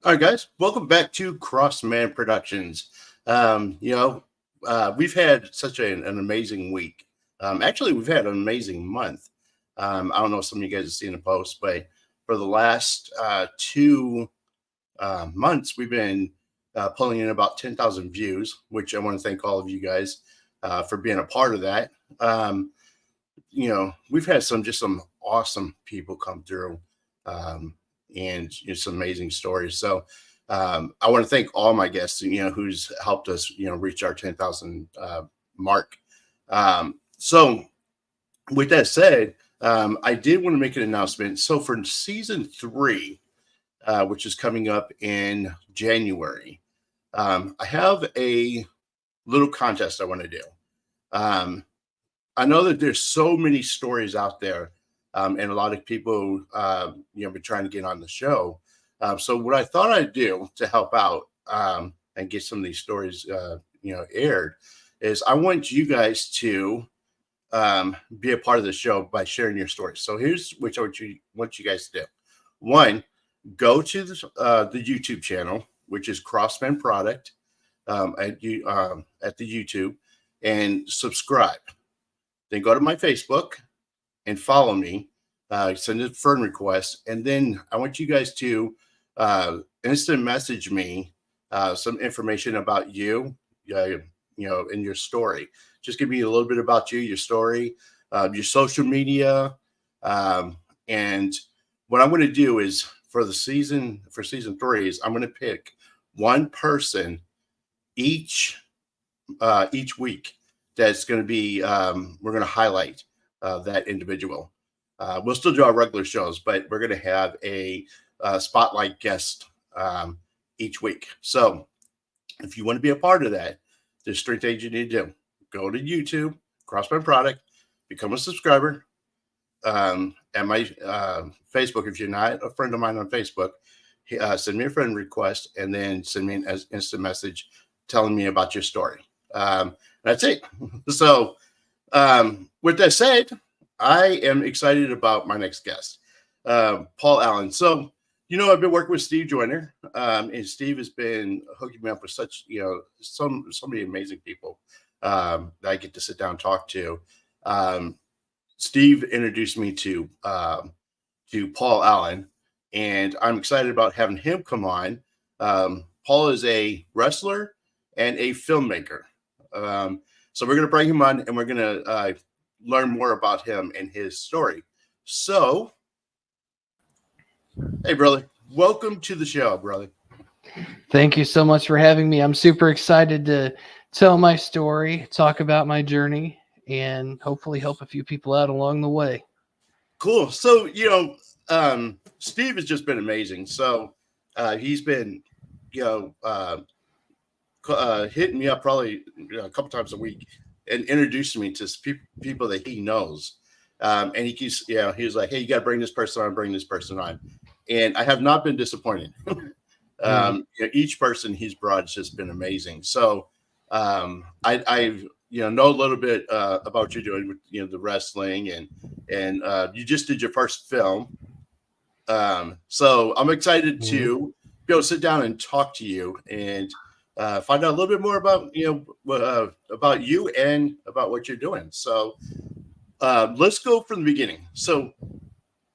All right, guys, welcome back to Crossman Productions. We've had such an amazing week. Actually, we've had an amazing month. I don't know if some of you guys have seen the post, but for the last two months, we've been pulling in about 10,000 views, which I want to thank all of you guys for being a part of that. Um, we've had some awesome people come through, and some amazing stories. So I want to thank all my guests, who's helped us, reach our 10,000 mark. So with that said, I did want to make an announcement. So for season three, which is coming up in January, I have a little contest I want to do. Um, I know that there's so many stories out there, and a lot of people, been trying to get on the show. So what I thought I'd do to help out and get some of these stories, aired, is I want you guys to be a part of the show by sharing your stories. So here's what I want you guys to do. One, go to the YouTube channel, which is Crossman Product, at the YouTube, and subscribe. Then go to my Facebook and follow me. Send a friend request, and then I want you guys to instant message me some information about you, in your story. Just give me a little bit about you, your story, your social media, and what I'm going to do is for season three is I'm going to pick one person each week that's going to be we're going to highlight that individual. We'll still do our regular shows, but we're going to have a spotlight guest each week. So if you want to be a part of that, there's three things you need to do. Go to YouTube, Crossman Product, become a subscriber. At my Facebook, if you're not a friend of mine on Facebook, send me a friend request and then send me an instant message telling me about your story. That's it. So, with that said, I am excited about my next guest, Paul Allen. So, I've been working with Steve Joyner, and Steve has been hooking me up with such, so many amazing people that I get to sit down and talk to. Um, Steve introduced me to Paul Allen, and I'm excited about having him come on. Paul is a wrestler and a filmmaker. So we're going to bring him on, and we're going to learn more about him and his story. So, hey, brother, welcome to the show, brother. Thank you so much for having me. I'm super excited to tell my story, talk about my journey, and hopefully help a few people out along the way. Cool. So, Steve has just been amazing. So, he's been, you know, uh, hitting me up probably a couple times a week and introducing me to people that he knows. And he keeps, he was like, "Hey, you got to bring this person on, bring this person on," and I have not been disappointed. Mm. Each person he's brought has just been amazing. So, I know a little bit about what you're doing with the wrestling, and you just did your first film. So I'm excited Mhm. to be able to sit down and talk to you and find out a little bit more about about you and about what you're doing. So let's go from the beginning. So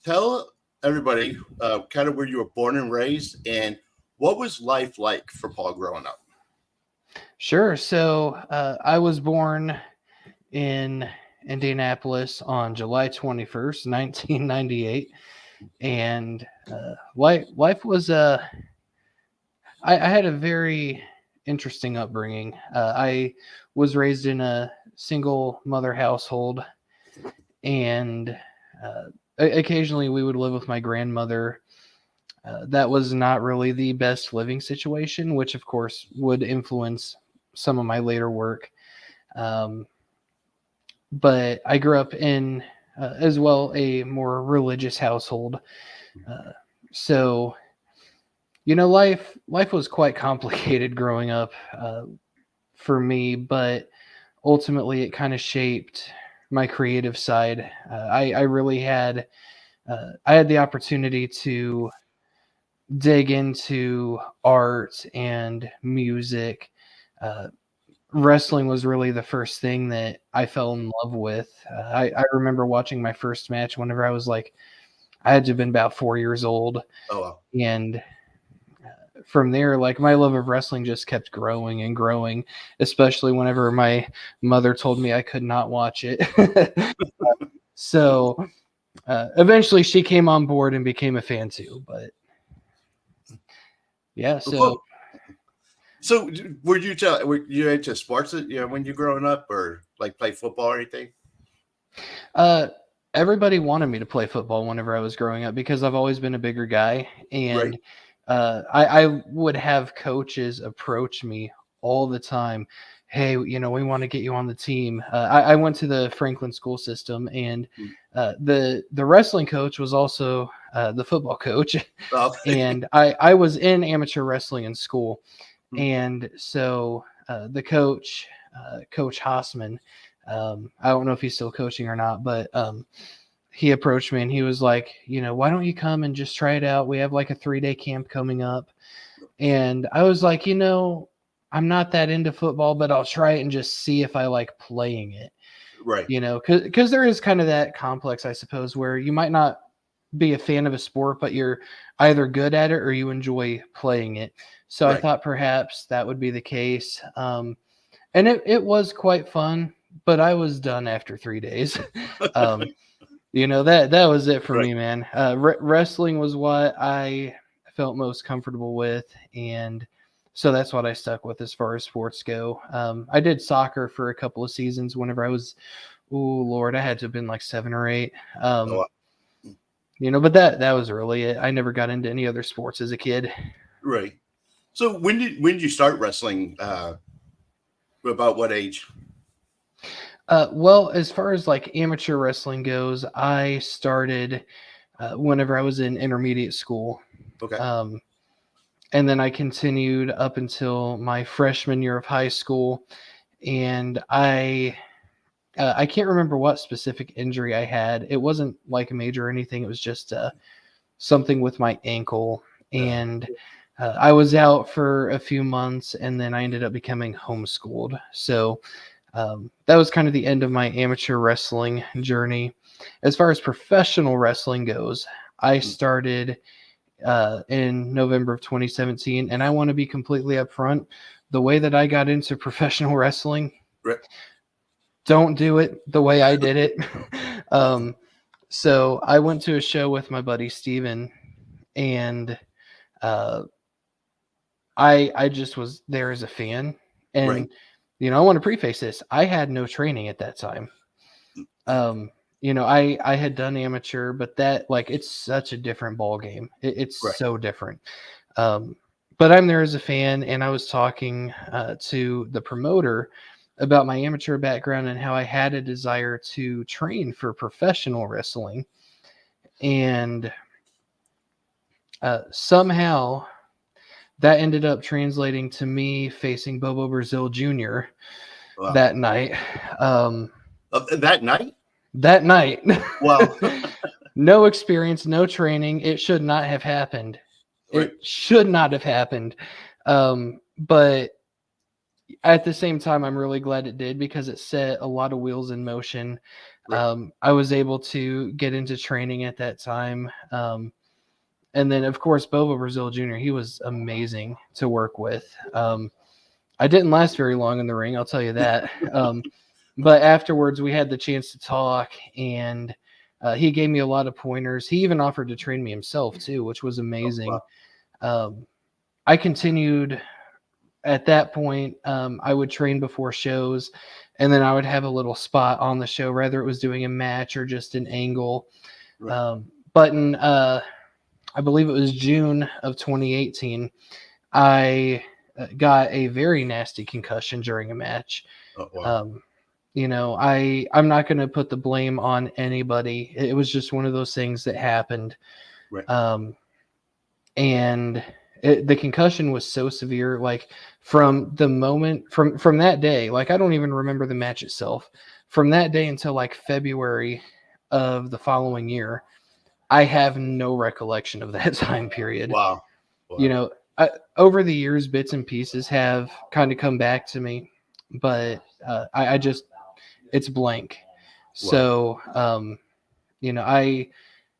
tell everybody kind of where you were born and raised, and what was life like for Paul growing up. Sure. So I was born in Indianapolis on July 21st, 1998. And life was, I had a very interesting upbringing. I was raised in a single mother household, and occasionally we would live with my grandmother. That was not really the best living situation, which of course would influence some of my later work. Um, but I grew up in, as well, a more religious household. Uh, so life was quite complicated growing up for me, but ultimately it kind of shaped my creative side. I really had I had the opportunity to dig into art and music, uh, wrestling was really the first thing that I fell in love with. I remember watching my first match whenever I had to have been about 4 years old. Oh, wow. And from there, like my love of wrestling just kept growing and growing, especially whenever my mother told me I could not watch it. So eventually she came on board and became a fan too. But yeah, so So, were you into sports, when you growing up, or like play football or anything? uh, everybody wanted me to play football whenever I was growing up because I've always been a bigger guy. Right. And I would have coaches approach me all the time. Hey, we want to get you on the team. I went to the Franklin school system, and Mm. the wrestling coach was also the football coach. Okay. And I was in amateur wrestling in school. Mm. And so the coach, Coach Hassman, I don't know if he's still coaching or not, but he approached me and he was like, why don't you come and just try it out? We have like a 3-day camp coming up. And I was like, I'm not that into football, but I'll try it and just see if I like playing it, Right. because there is kind of that complex, I suppose, where you might not be a fan of a sport, but you're either good at it or you enjoy playing it. So I Right. thought perhaps that would be the case. And it was quite fun, but I was done after 3 days. um, that was it for Right. me, man. Wrestling was what I felt most comfortable with, and so that's what I stuck with as far as sports go. I did soccer for a couple of seasons whenever I was, oh Lord, I had to have been like 7 or 8. Oh, wow. But that was really it. I never got into any other sports as a kid. Right. So when did you start wrestling? About what age? Well, as far as like amateur wrestling goes, I started whenever I was in intermediate school. Okay. Um, and then I continued up until my freshman year of high school. And I can't remember what specific injury I had. It wasn't like a major or anything. It was just something with my ankle. Yeah. And I was out for a few months, and then I ended up becoming homeschooled. So that was kind of the end of my amateur wrestling journey. As far as professional wrestling goes, I Mm. started in November of 2017, and I want to be completely upfront. The way that I got into professional wrestling, Right. don't do it the way I did it. So I went to a show with my buddy Steven, and uh, I just was there as a fan. Right. And I want to preface this. I had no training at that time. I had done amateur, but that like it's such a different ball game. It's Right. so different. Um, but I'm there as a fan, and I was talking to the promoter about my amateur background and how I had a desire to train for professional wrestling, and somehow that ended up translating to me facing Bobo Brazil Jr. Wow. that night. That night? That night. Wow. No experience, no training. It should not have happened. Right. It should not have happened. But at the same time, I'm really glad it did because it set a lot of wheels in motion. Right. I was able to get into training at that time. And then, of course, Bobo Brazil Jr., he was amazing to work with. I didn't last very long in the ring, I'll tell you that. But afterwards, we had the chance to talk, and he gave me a lot of pointers. He even offered to train me himself, too, which was Oh, amazing. wow. I continued at that point. I would train before shows, and then I would have a little spot on the show, whether it was doing a match or just an angle. Right. But in, I believe it was June of 2018, I got a very nasty concussion during a match. Oh, wow. I'm not going to put the blame on anybody. It was just one of those things that happened. Right. And the concussion was so severe, like from the moment from that day, like I don't even remember the match itself. From that day until like February of the following year, I have no recollection of that time period. Wow. You know, over the years, bits and pieces have kind of come back to me, but I just, it's blank. Wow. So, you know, I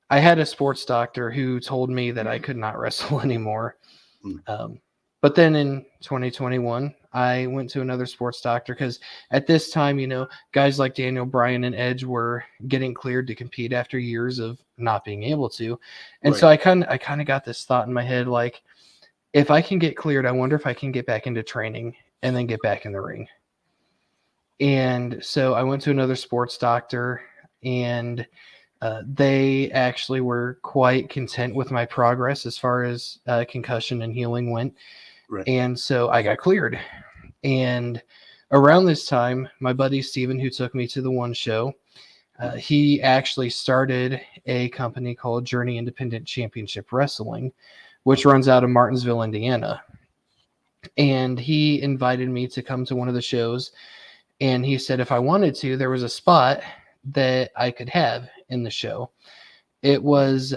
had a sports doctor who told me that I could not wrestle anymore. Mm. But then in 2021, I went to another sports doctor because at this time, you know, guys like Daniel Bryan and Edge were getting cleared to compete after years of not being able to. And so Right. I kind of got this thought in my head, like, if I can get cleared, I wonder if I can get back into training and then get back in the ring. And so I went to another sports doctor, and they actually were quite content with my progress as far as concussion and healing went. Right. And so I got cleared. And around this time, my buddy Steven, who took me to the one show, he actually started a company called Journey Independent Championship Wrestling, which runs out of Martinsville, Indiana. And he invited me to come to one of the shows. And he said if I wanted to, there was a spot that I could have in the show. It was,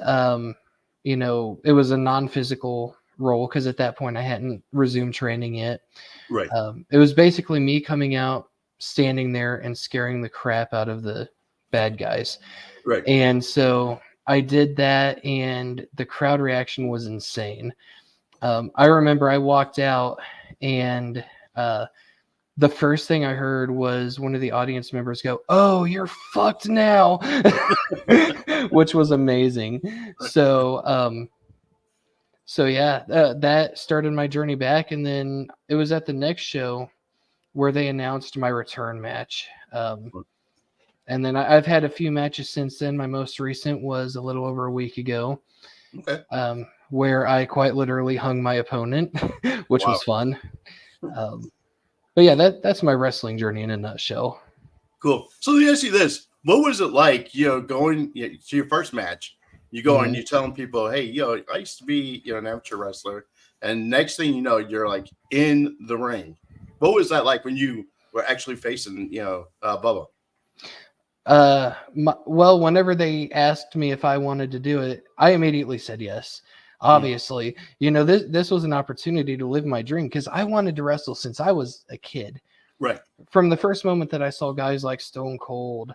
you know, it was a non-physical role because at that point I hadn't resumed training yet. Right. It was basically me coming out, standing there, and scaring the crap out of the bad guys. Right. And so I did that, and the crowd reaction was insane. I remember I walked out, and the first thing I heard was one of the audience members go, "Oh, you're fucked now," which was amazing. So, so yeah, that started my journey back, and then it was at the next show where they announced my return match. And then I've had a few matches since then. My most recent was a little over a week ago, Okay. where I quite literally hung my opponent, which Wow. was fun. But yeah, that's my wrestling journey in a nutshell. Cool. So let me ask you this: what was it like, going to your first match? You go and Mhm. you're telling people, "Hey, I used to be, an amateur wrestler," and next thing you know, you're like in the ring. What was that like when you were actually facing, Bubba? Well, whenever they asked me if I wanted to do it, I immediately said yes. Mm. Obviously, you know, this was an opportunity to live my dream because I wanted to wrestle since I was a kid. Right. From the first moment that I saw guys like Stone Cold,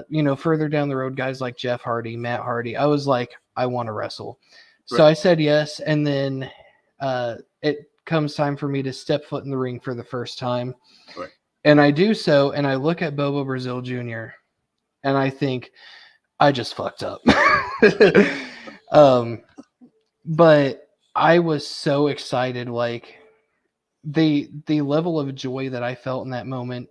you know, further down the road, guys like Jeff Hardy, Matt Hardy, I was like, I want to wrestle. So Right. I said yes, and then it comes time for me to step foot in the ring for the first time, Right. and I do so, and I look at Bobo Brazil Jr. and I think I just fucked up. But I was so excited, like the level of joy that I felt in that moment,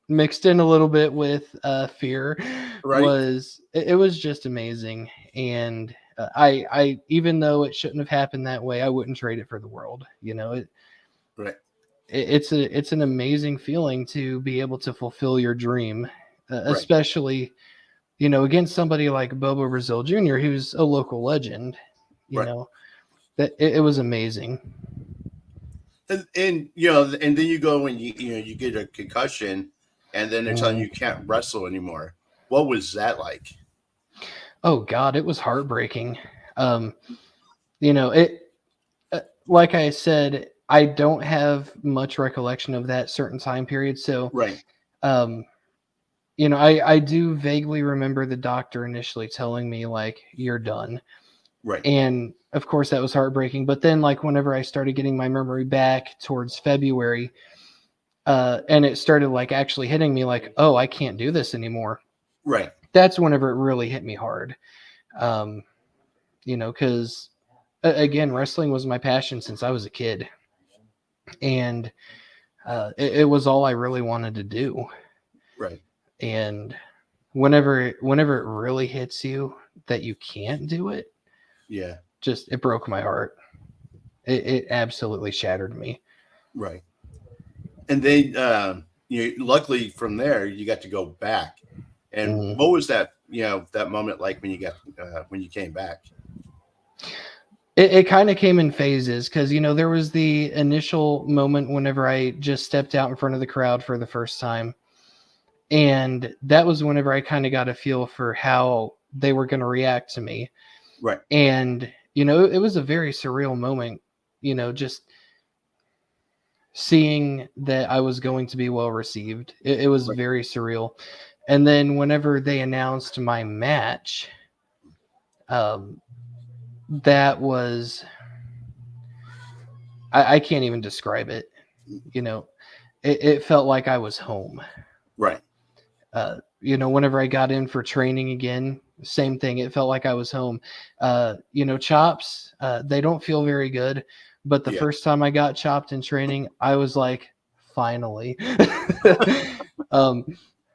mixed in a little bit with fear, Right. was it was just amazing. And I even though it shouldn't have happened that way, I wouldn't trade it for the world. You know, Right. it's an amazing feeling to be able to fulfill your dream, Right. especially, you know, against somebody like Bobo Brazil Jr., who's a local legend. You Right. know, that it was amazing. And and then you go and you get a concussion, and then they're telling you can't wrestle anymore. What was that like? Oh God, it was heartbreaking. Um, you know, it like I said, I don't have much recollection of that certain time period. So, Right. um, you know, I do vaguely remember the doctor initially telling me like, "You're done," Right. and of course that was heartbreaking. But then, like, whenever I started getting my memory back towards February, and it started like actually hitting me, like, "Oh, I can't do this anymore." Right. That's whenever it really hit me hard. Um, you know, because again, wrestling was my passion since I was a kid, and it was all I really wanted to do. Right. And whenever it really hits you that you can't do it, Yeah. just it broke my heart. It absolutely shattered me. Right. And then luckily from there you got to go back. And Mhm. what was that that moment like when you came back? It kind of came in phases because, you know, there was the initial moment whenever I just stepped out in front of the crowd for the first time. And that was whenever I kind of got a feel for how they were going to react to me. Right. And it was a very surreal moment, just seeing that I was going to be well received. It was Right. very surreal. And then whenever they announced my match, um, that was, I can't even describe it. It felt like I was home. Right. Whenever I got in for training again, same thing. It felt like I was home. Chops, they don't feel very good, but the Yeah. first time I got chopped in training, I was like, finally. um,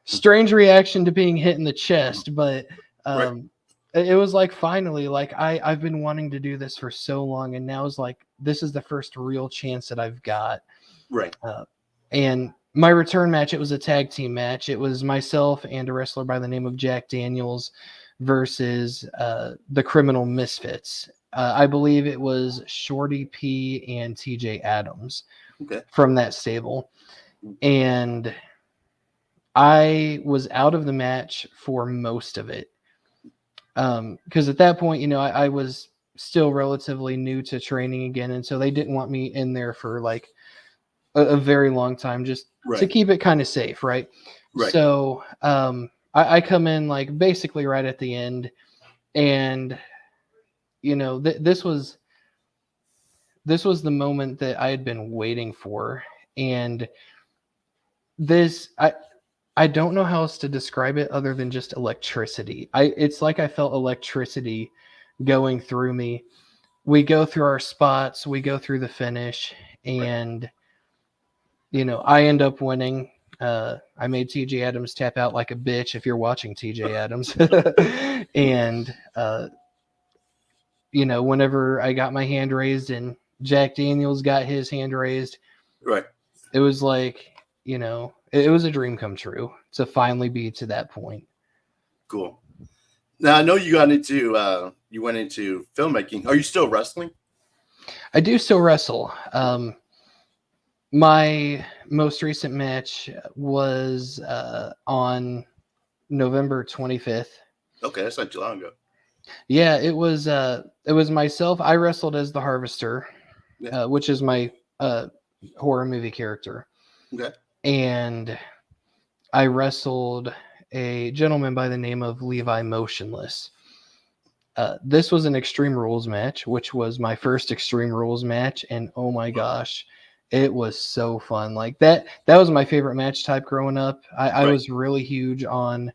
Strange reaction to being hit in the chest, but Right. it was like finally, like I've been wanting to do this for so long, and now it's like this is the first real chance that I've got. Right. And my return match, it was a tag team match. It was myself and a wrestler by the name of Jack Daniels versus the Criminal Misfits. I believe it was Shorty P and TJ Adams Okay. from that stable. And I was out of the match for most of it. Because at that point, I was still relatively new to training again. And so they didn't want me in there for like a very long time just to Right. keep it kind of safe, right? Right. So I come in like basically right at the end, and this was the moment that I had been waiting for, and this I don't know how else to describe it other than just electricity. It's like I felt electricity going through me. We go through our spots, we go through the finish, Right. and I end up winning. I made TJ Adams tap out like a bitch if you're watching TJ Adams. And, whenever I got my hand raised and Jack Daniels got his hand raised, Right. it was like, it was a dream come true to finally be to that point. Cool. Now I know you went into filmmaking. Are you still wrestling? I do still wrestle. My most recent match was on November 25th. Okay, that's not too long ago. Yeah, it was myself. I wrestled as the Harvester, Yeah. which is my horror movie character. Okay. And I wrestled a gentleman by the name of Levi Motionless. This was an Extreme Rules match, which was my first Extreme Rules match, and oh my gosh, it was so fun. Like that was my favorite match type growing up. I Right. was really huge on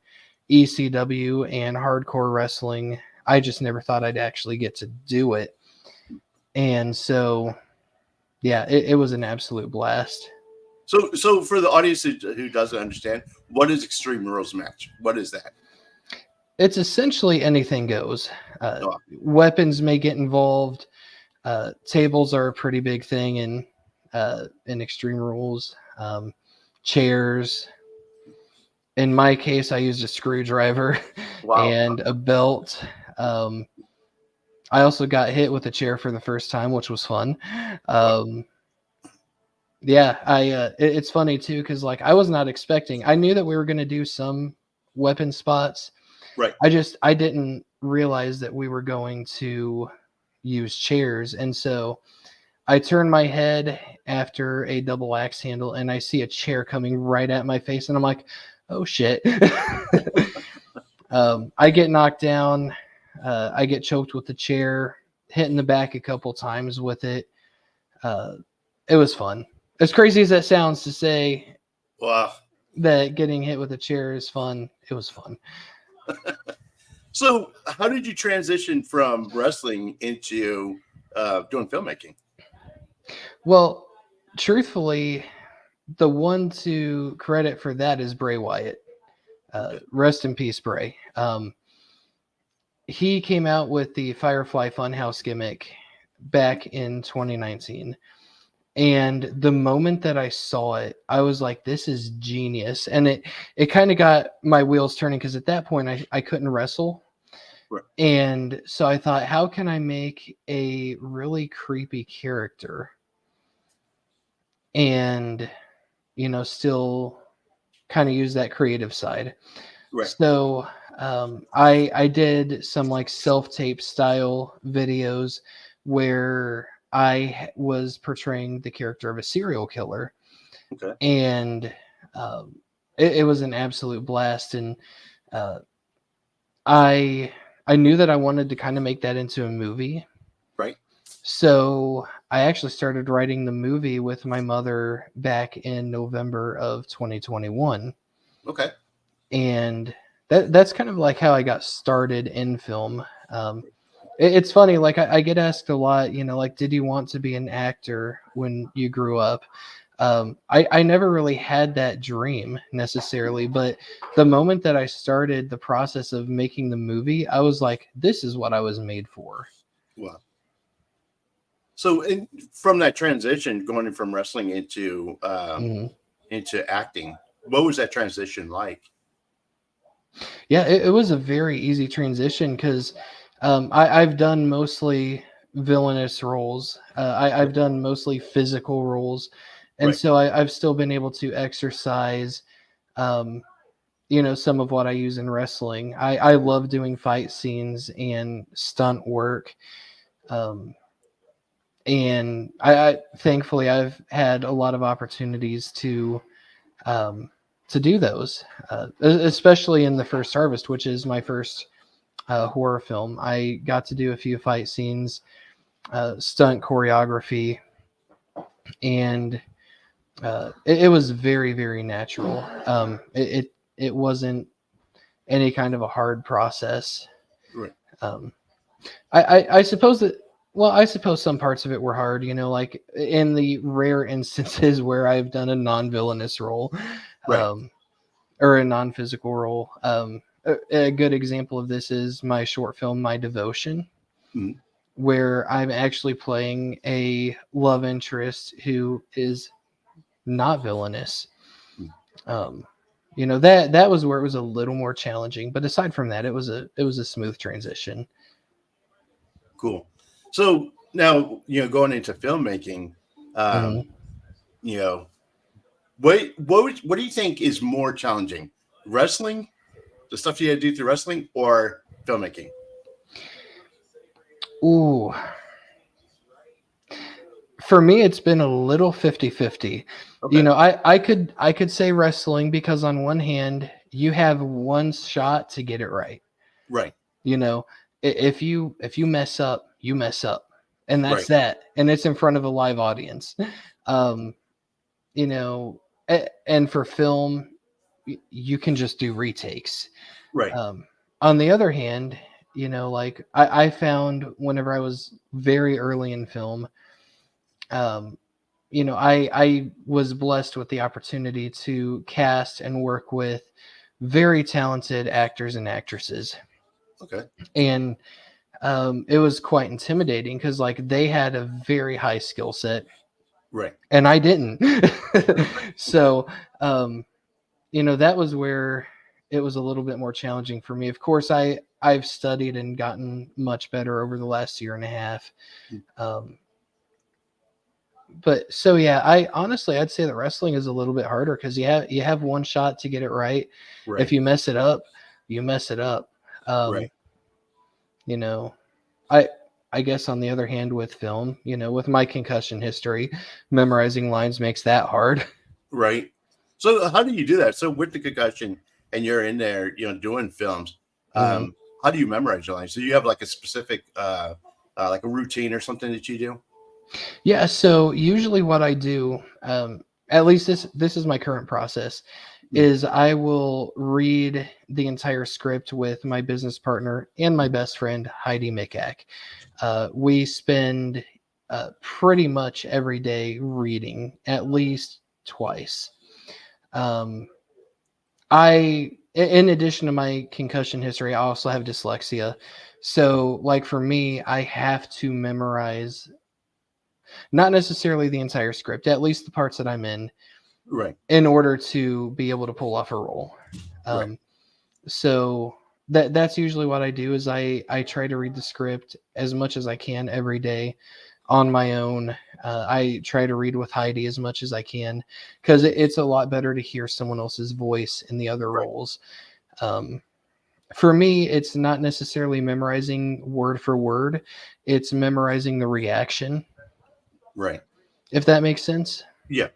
ECW and hardcore wrestling. I just never thought I'd actually get to do it. And so, yeah, it was an absolute blast. So for the audience who doesn't understand, what is Extreme Rules match? What is that? It's essentially anything goes. Oh, Weapons may get involved. Tables are a pretty big thing in Extreme Rules. Chairs. In my case, I used a screwdriver wow. and a belt. I also got hit with a chair for the first time, which was fun. Yeah, it's funny too because like I was not expecting. I knew that we were going to do some weapon spots. Right. I didn't realize that we were going to use chairs, and so I turn my head after a double axe handle, and I see a chair coming right at my face, and I'm like, "Oh shit!" I get knocked down. I get choked with the chair, hit in the back a couple times with it. It was fun. As crazy as that sounds to say Wow. that getting hit with a chair is fun, it was fun. So how did you transition from wrestling into doing filmmaking? Well, truthfully, the one to credit for that is Bray Wyatt. Rest in peace, Bray. He came out with the Firefly Funhouse gimmick back in 2019. And the moment that I saw it, I was like, this is genius. And it kind of got my wheels turning because at that point I couldn't wrestle. Right. And so I thought, how can I make a really creepy character and, still kind of use that creative side? Right. So I did some like self-tape style videos where was portraying the character of a serial killer, Okay. and um, it was an absolute blast. And uh, I I knew that I wanted to kind of make that into a movie, Right. so I actually started writing the movie with my mother back in November of 2021. Okay. And that's kind of like how I got started in film. It's funny, like I get asked a lot, like, did you want to be an actor when you grew up? I never really had that dream necessarily, but the moment that I started the process of making the movie, I was like, this is what I was made for. Wow. So, from that transition, going from wrestling Mhm. into acting, what was that transition like? Yeah, it was a very easy transition because I've done mostly villainous roles. I've done mostly physical roles, and Right. so I've still been able to exercise, um, some of what I use in wrestling. I love doing fight scenes and stunt work, um, and I thankfully I've had a lot of opportunities um, to do those, especially in the first Harvest, which is my first horror film. I got to do a few fight scenes, stunt choreography, and it was very, very natural. It wasn't any kind of a hard process. Right. Um, I suppose that. Well, I suppose some parts of it were hard, like in the rare instances where I've done a non-villainous role, Right. um, or a non-physical role. A good example of this is my short film, My Devotion, Mhm. where I'm actually playing a love interest who is not villainous. Mhm. Um, that was where it was a little more challenging, but aside from that, it was a smooth transition. Cool. So now, going into filmmaking, um, Mhm. you know, what do you think is more challenging? Wrestling, the stuff you had to do through wrestling, or filmmaking? Ooh, for me, it's been a little 50-50. Okay. I could say wrestling because on one hand, you have one shot to get it right. Right. You know, if you mess up, you mess up, and that's Right. that, and it's in front of a live audience. Um, you know, and for film, you can just do retakes. Right. Um, on the other hand, like I found whenever I was very early in film, um, I was blessed with the opportunity to cast and work with very talented actors and actresses, Okay. and it was quite intimidating because like they had a very high skill set Right. and I didn't. So um, that was where it was a little bit more challenging for me. Of course, I've studied and gotten much better over the last year and a half. Mm. Um, but so yeah, I'd say that wrestling is a little bit harder because you have one shot to get it right. If Right. you mess it up, you mess it up. Um, Right. you know, I I guess on the other hand with film, with my concussion history, memorizing lines makes that hard. Right. So how do you do that? So with the concussion and you're in there, doing films, Mhm. how do you memorize your lines? So you have like a specific, like a routine or something that you do? Yeah, so usually what I do, at least this is my current process, Mm. is I will read the entire script with my business partner and my best friend Heidi Mickak. We spend pretty much every day reading at least twice. Um, in addition to my concussion history, I also have dyslexia. So, like for me, I have to memorize not necessarily the entire script, at least the parts that I'm Right. in order to be able to pull off a role. Right. Um, so that's usually what I do is I try to read the script as much as I can every day on my own. I try to read with Heidi as much as I can because it's a lot better to hear someone else's voice in the other Right. roles. Um, for me, it's not necessarily memorizing word for word. It's memorizing the reaction, Right. if that makes sense. Yeah.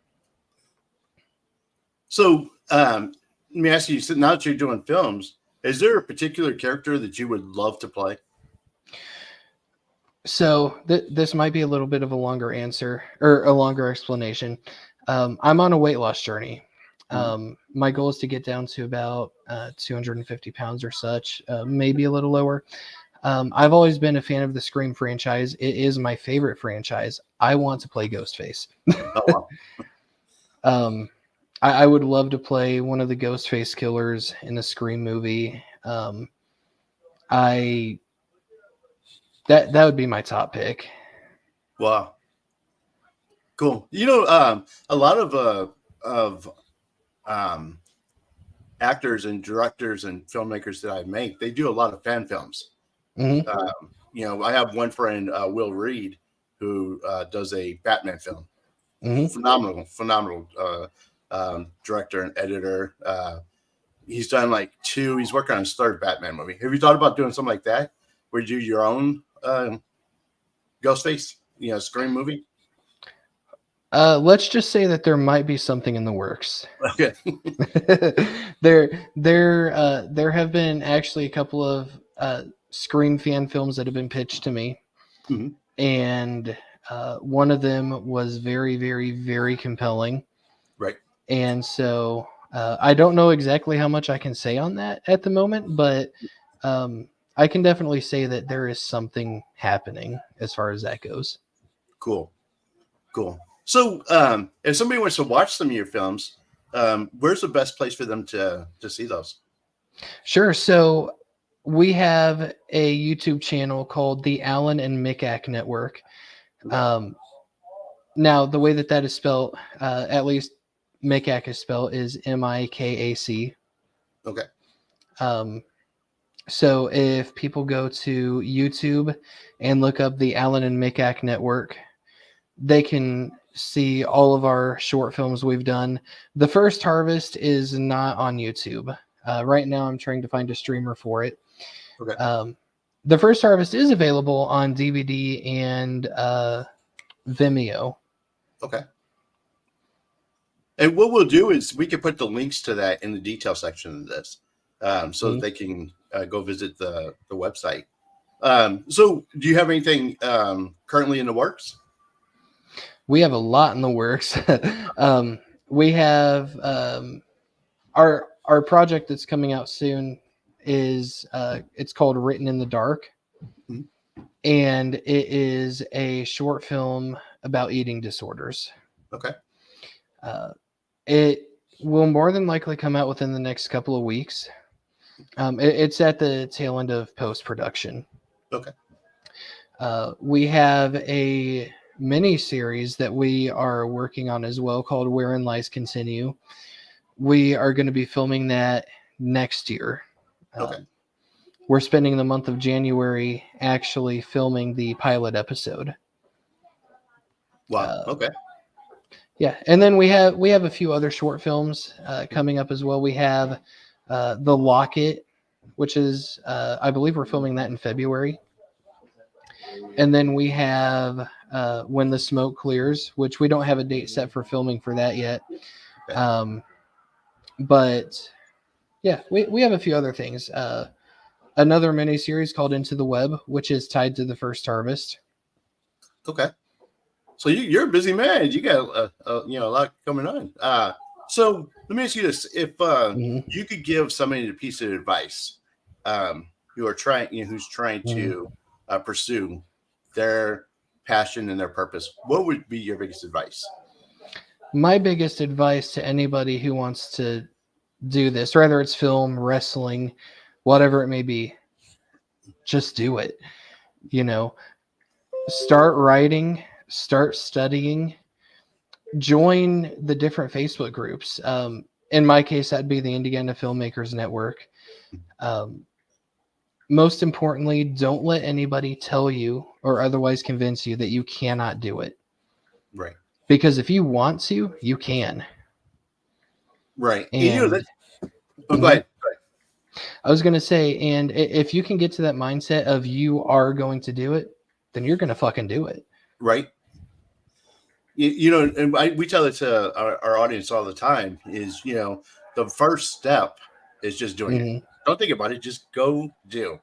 So let me ask you, so now that you're doing films, is there a particular character that you would love to play? So this might be a little bit of a longer answer or a longer explanation. I'm on a weight loss journey. Mhm. My goal is to get down to about 250 pounds or such, maybe a little lower. I've always been a fan of the Scream franchise. It is my favorite franchise. I want to play Ghostface. Oh, wow. um, I would love to play one of the Ghostface killers in a Scream movie. I that would be my top pick. Wow. Cool. A lot of um, actors and directors and filmmakers that I make, they do a lot of fan films. Hmm. I have one friend, Will Reed, who does a Batman film. Hmm. Phenomenal director and editor. He's done like two. He's working on his third Batman movie. Have you thought about doing something like that, where you do your own Ghostface, Scream movie? Let's just say that there might be something in the works. Okay. There have been actually a couple of Scream fan films that have been pitched to me, Mhm. and one of them was very, very, very compelling. Right. And so I don't know exactly how much I can say on that at the moment, but I can definitely say that there is something happening as far as that goes. Cool. So, if somebody wants to watch some of your films, where's the best place for them to see those? Sure. So we have a YouTube channel called the Allen and Mikac Network. Okay. Now, the way that is spelled, at least Mikac is spelled, is Mikac. Okay. So if people go to YouTube and look up the Allen and Mikac Network, they can see all of our short films we've done. The First Harvest is not on YouTube. Right now, I'm trying to find a streamer for it. Okay. The First Harvest is available on DVD and Vimeo. Okay. And what we'll do is we can put the links to that in the detail section of this, so that they can go visit the website. So, do you have anything currently in the works? We have a lot in the works. We have our project that's coming out soon is it's called Written in the Dark, Mhm. and it is a short film about eating disorders. Okay. It will more than likely come out within the next couple of weeks. It's at the tail end of post production. Okay. We have a mini series that we are working on as well called Wherein Lies Continue. We are going to be filming that next year. Okay. We're spending the month of January actually filming the pilot episode. Wow. Okay. Yeah, and then we have a few other short films coming up as well. We have The Locket, which is I believe we're filming that in February. And then we have When the Smoke Clears, which we don't have a date set for filming for that yet. Okay. But yeah, we have a few other things. Another mini series called Into the Web, which is tied to the First Harvest. Okay. So you're a busy man. You got a lot coming on. So let me ask you this: if you could give somebody a piece of advice, who's trying to pursue their passion and their purpose, what would be your biggest advice? My biggest advice to anybody who wants to do this, whether it's film, wrestling, whatever it may be, just do it. Start writing, start studying, join the different Facebook groups. In my case, that'd be the Indiana Filmmakers Network. Most importantly, don't let anybody tell you or otherwise convince you that you cannot do it. Right. Because if you want to, you can. Right. And Go ahead. I was gonna say, and if you can get to that mindset of you are going to do it, then you're gonna fucking do it. Right. You know, and we tell it to our audience all the time is, you know, the first step is just doing it. Hmm. Don't think about it. Just go do. You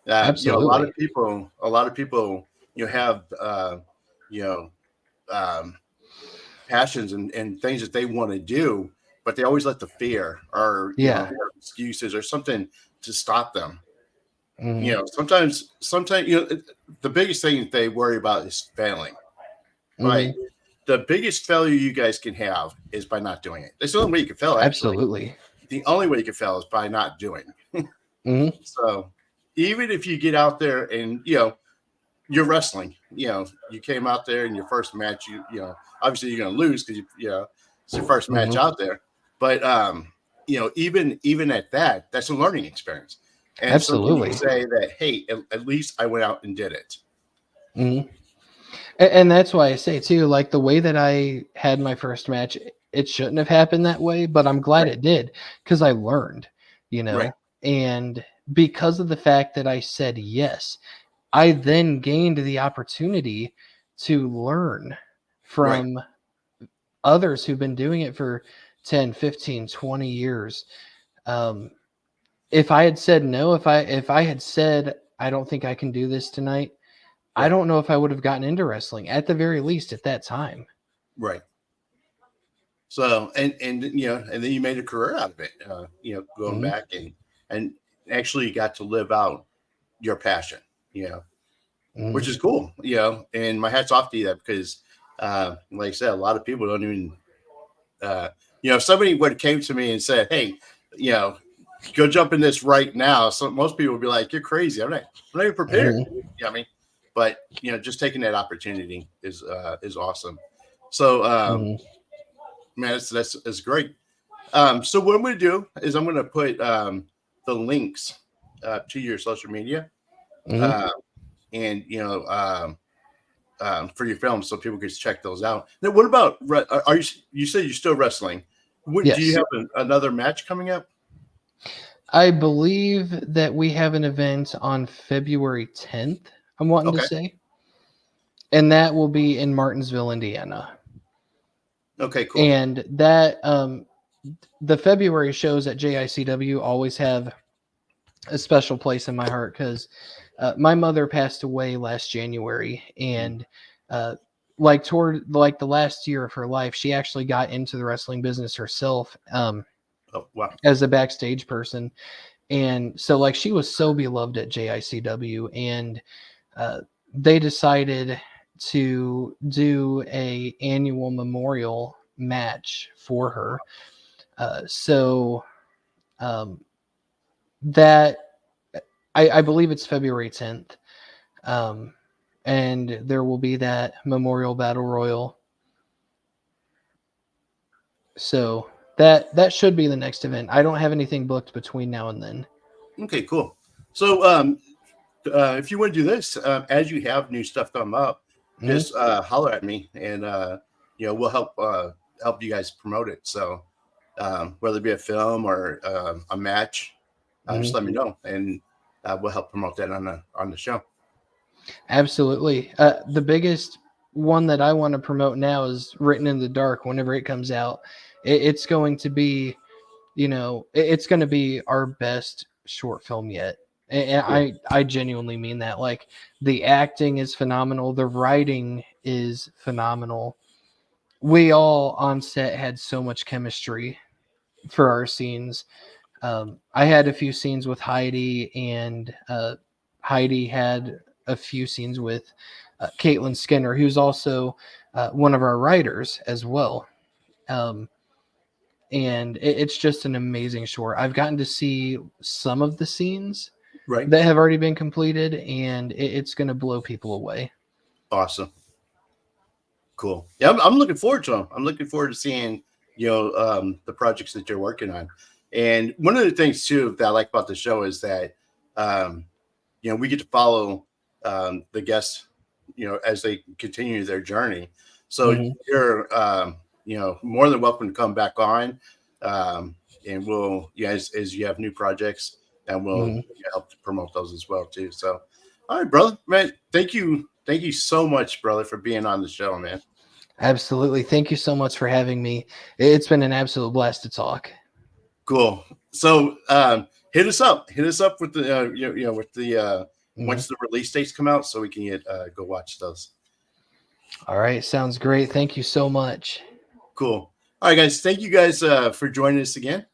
know, Absolutely. a lot of people, you know, have, you know, um, passions and things that they want to do, but they always let the fear or, you know, Yeah. have excuses or something to stop them. You Hmm. know, sometimes, you know, the biggest thing they worry about is failing. Right. Hmm. The biggest failure you guys can have is by not doing it. That's the only way you can fail, actually. Absolutely. The only way you can fail is by not doing. Hmm. So even if you get out there and, you know, you're wrestling, you know, you came out there in your first match, you know, obviously you're going to lose because, you know, it's your first match Hmm. out there. But, you know, even at that, that's a learning experience. And something you can Absolutely. say that, hey, at least I went out and did it. Hmm. And that's why I say too, like the way that I had my first match, it shouldn't have happened that way, but I'm glad Right. it did because I learned, you Right. know, and because of the fact that I said yes, I then gained the opportunity to learn Right. from others who've been doing it for 10, 15, 20 years. Um, if I had said no, if I had said I don't think I can do this tonight, I Right. don't know if I would have gotten into wrestling at the very least at that time. Right. So and you know, and then you made a career out of it. You know, going Mhm, back and actually got to live out your passion. You know, which mhm, is cool. You know, and my hats off to you that because, like I said, a lot of people don't even. Uh, you know, if somebody would have came to me and said, "Hey, you know, go jump in this right now," so most people would be like, "You're crazy. I'm not even prepared." mhm, You know what I mean? But you know, just taking that opportunity is awesome. So, mhm, man, that's great. So what I'm going to do is I'm going to put the links to your social media mhm. uh, and for your films so people can check those out. Now, what about are you? You said you're still wrestling. What, do you Yes. have another match coming up? I believe that we have an event on February 10th, I'm wanting to Okay. say, and that will be in Martinsville, Indiana. Okay. Cool. And that the February shows at JICW always have a special place in my heart because my mother passed away last January, Mm. and uh, like toward like the last year of her life, she actually got into the wrestling business herself Oh wow. as a backstage person, and so like she was so beloved at JICW, and uh, they decided to do a annual memorial match for her. So um, that I believe it's February 10th. Um, and there will be that Memorial Battle Royal. So that should be the next event. I don't have anything booked between now and then. Okay. Cool. So if you want to do this, as you have new stuff come up, Mhm, just holler at me, and you know we'll help you guys promote it. So whether it be a film or a match, just mhm. let me know, and we'll help promote that on the show. Absolutely. The biggest one that I want to promote now is Written in the Dark. Whenever it comes out, it's going to be, it's going to be our best short film yet. And Cool. I genuinely mean that. Like the acting is phenomenal, the writing is phenomenal. We all on set had so much chemistry for our scenes. I had a few scenes with Heidi, and Heidi had a few scenes with Caitlin Skinner, who's also one of our writers as well. Um, and it's just an amazing short. I've gotten to see some of the scenes Right. that have already been completed, and it's going to blow people away. Awesome. Cool. Yeah, I'm looking forward to them. I'm looking forward to seeing the projects that you're working on. And one of the things too that I like about the show is that um, you know we get to follow the guests, you know, as they continue their journey. So Hmm. you're you know more than welcome to come back on, um, and we'll as you have new projects. and we'll help to promote those as well too. So, all right, brother, man, thank you so much, brother, for being on the show, man. Absolutely. Thank you so much for having me. It's been an absolute blast to talk. Cool. So hit us up with the with the once the release dates come out, so we can get go watch those. All right, sounds great. Thank you so much. Cool. All right, guys. Thank you guys for joining us again.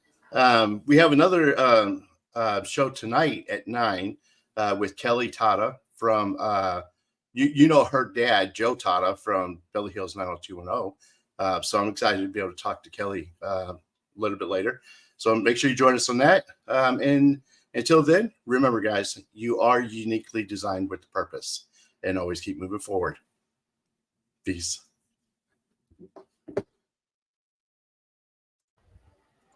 We have another show tonight at 9 with Kelly Tata from you know her dad, Joe Tata from Beverly Hills 90210. So I'm excited to be able to talk to Kelly a little bit later. So make sure you join us on that. And until then, remember, guys, you are uniquely designed with purpose, and always keep moving forward. Peace.